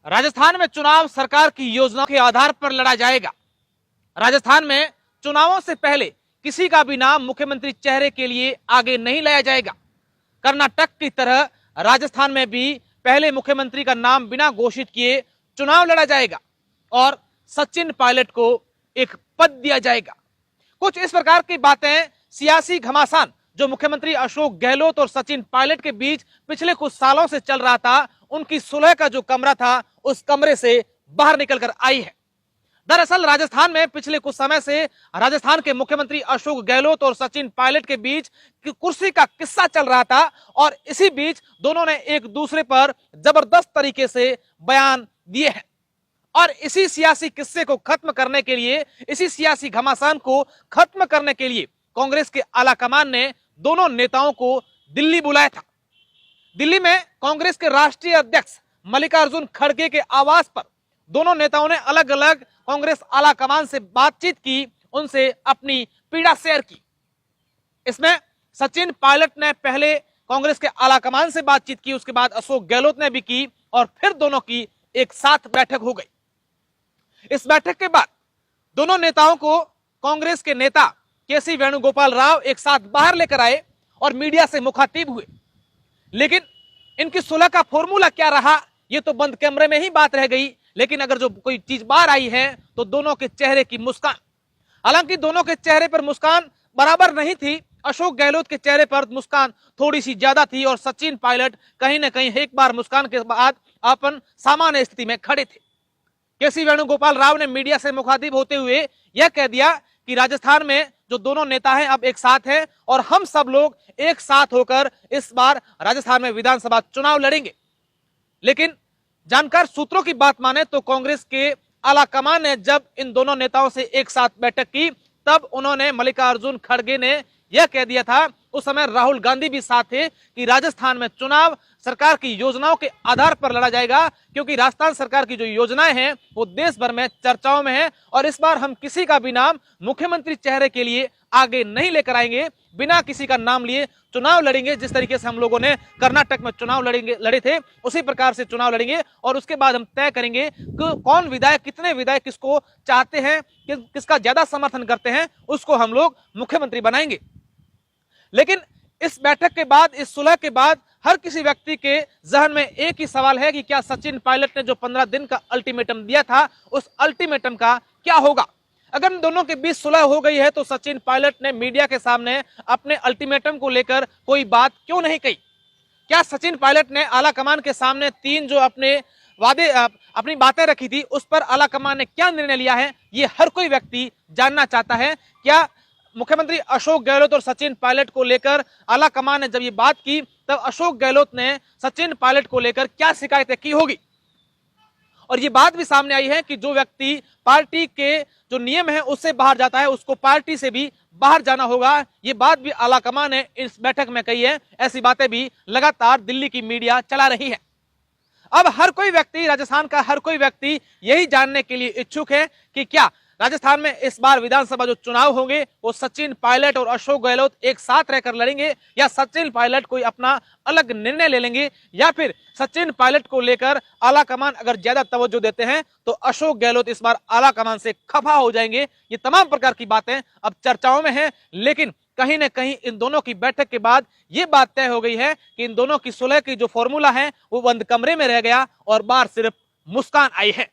राजस्थान में चुनाव सरकार की योजनाओं के आधार पर लड़ा जाएगा। राजस्थान में चुनावों से पहले किसी का भी नाम मुख्यमंत्री चेहरे के लिए आगे नहीं लाया जाएगा। कर्नाटक की तरह राजस्थान में भी पहले मुख्यमंत्री का नाम बिना घोषित किए चुनाव लड़ा जाएगा और सचिन पायलट को एक पद दिया जाएगा। कुछ इस प्रकार की बातें सियासी घमासान जो मुख्यमंत्री अशोक गहलोत और सचिन पायलट के बीच पिछले कुछ सालों से चल रहा था, उनकी सुलह का जो कमरा था उस कमरे से बाहर निकलकर आई है। दरअसल राजस्थान में पिछले कुछ समय से राजस्थान के मुख्यमंत्री अशोक गहलोत और सचिन पायलट के बीच कुर्सी का किस्सा चल रहा था और इसी बीच दोनों ने एक दूसरे पर जबरदस्त तरीके से बयान दिए हैं और इसी सियासी किस्से को खत्म करने के लिए, इसी सियासी घमासान को खत्म करने के लिए कांग्रेस के आलाकमान ने दोनों नेताओं को दिल्ली बुलाया था। दिल्ली में कांग्रेस के राष्ट्रीय अध्यक्ष मल्लिकार्जुन खड़गे के आवास पर दोनों नेताओं ने अलग अलग कांग्रेस आलाकमान से बातचीत की, उनसे अपनी पीड़ा शेयर की। इसमें सचिन पायलट ने पहले कांग्रेस के आलाकमान से बातचीत की, उसके बाद अशोक गहलोत ने भी की और फिर दोनों की एक साथ बैठक हो गई। इस बैठक के बाद दोनों नेताओं को कांग्रेस के नेता केसी वेणुगोपाल राव एक साथ बाहर लेकर आए और मीडिया से मुखातिब हुए। लेकिन इनकी सुलह का फॉर्मूला क्या रहा, ये तो बंद कमरे में ही बात रह गई। लेकिन अगर जो कोई चीज बाहर आई है तो दोनों के चेहरे की मुस्कान, हालांकि दोनों के चेहरे पर मुस्कान बराबर नहीं थी। अशोक गहलोत के चेहरे पर मुस्कान थोड़ी सी ज्यादा थी और सचिन पायलट कहीं ना कहीं एक बार मुस्कान के बाद अपन सामान्य स्थिति में खड़े थे। केसी वेणुगोपाल राव ने मीडिया से मुखातिब होते हुए यह कह दिया कि राजस्थान में जो दोनों नेता हैं अब एक साथ हैं और हम सब लोग एक साथ होकर इस बार राजस्थान में विधानसभा चुनाव लड़ेंगे। लेकिन जानकार सूत्रों की बात माने तो कांग्रेस के आलाकमान ने जब इन दोनों नेताओं से एक साथ बैठक की तब उन्होंने मल्लिकार्जुन खड़गे ने यह कह दिया था, उस समय राहुल गांधी भी साथ थे, कि राजस्थान में चुनाव सरकार की योजनाओं के आधार पर लड़ा जाएगा, क्योंकि राजस्थान सरकार की जो योजनाएं हैं वो देश भर में चर्चाओं में है और इस बार हम किसी का भी नाम मुख्यमंत्री चेहरे के लिए आगे नहीं लेकर आएंगे, बिना किसी का नाम लिए चुनाव लड़ेंगे। जिस तरीके से हम लोगों ने कर्नाटक में चुनाव लड़े थे उसी प्रकार से चुनाव लड़ेंगे और उसके बाद हम तय करेंगे कि कौन विधायक, कितने विधायक किसको चाहते हैं, किसका ज्यादा समर्थन करते हैं, उसको हम लोग मुख्यमंत्री बनाएंगे। लेकिन इस बैठक के बाद, इस सुलह के बाद हर किसी व्यक्ति के जहन में एक ही सवाल है कि क्या सचिन पायलट ने जो 15 दिन का अल्टीमेटम दिया था उस अल्टीमेटम का क्या होगा। अगर इन दोनों के बीच सुलह हो गई है तो सचिन पायलट ने मीडिया के सामने अपने अल्टीमेटम को लेकर कोई बात क्यों नहीं कही। क्या सचिन पायलट ने आलाकमान के सामने 3 जो अपने वादे, अपनी बातें रखी थी, उस पर आलाकमान ने क्या निर्णय लिया है, ये हर कोई व्यक्ति जानना चाहता है। क्या मुख्यमंत्री अशोक गहलोत और सचिन पायलट को लेकर आलाकमान ने जब ये बात की तब अशोक गहलोत ने सचिन पायलट को लेकर क्या शिकायतें की होगी। और ये बात भी सामने आई है कि जो व्यक्ति पार्टी के जो नियम है उससे बाहर जाता है उसको पार्टी से भी बाहर जाना होगा। ये बात भी आलाकमान ने इस बैठक में कही है। ऐसी बातें भी लगातार दिल्ली की मीडिया चला रही है। अब हर कोई व्यक्ति, राजस्थान का हर कोई व्यक्ति यही जानने के लिए इच्छुक है कि क्या राजस्थान में इस बार विधानसभा जो चुनाव होंगे वो सचिन पायलट और अशोक गहलोत एक साथ रहकर लड़ेंगे या सचिन पायलट कोई अपना अलग निर्णय ले लेंगे, या फिर सचिन पायलट को लेकर आलाकमान अगर ज्यादा तवज्जो देते हैं तो अशोक गहलोत इस बार आलाकमान से खफा हो जाएंगे। ये तमाम प्रकार की बातें अब चर्चाओं में हैं, लेकिन कहीं ना कहीं इन दोनों की बैठक के बाद ये बात तय हो गई है कि इन दोनों की सुलह की जो फॉर्मूला है वो बंद कमरे में रह गया और बाहर सिर्फ मुस्कान आई है।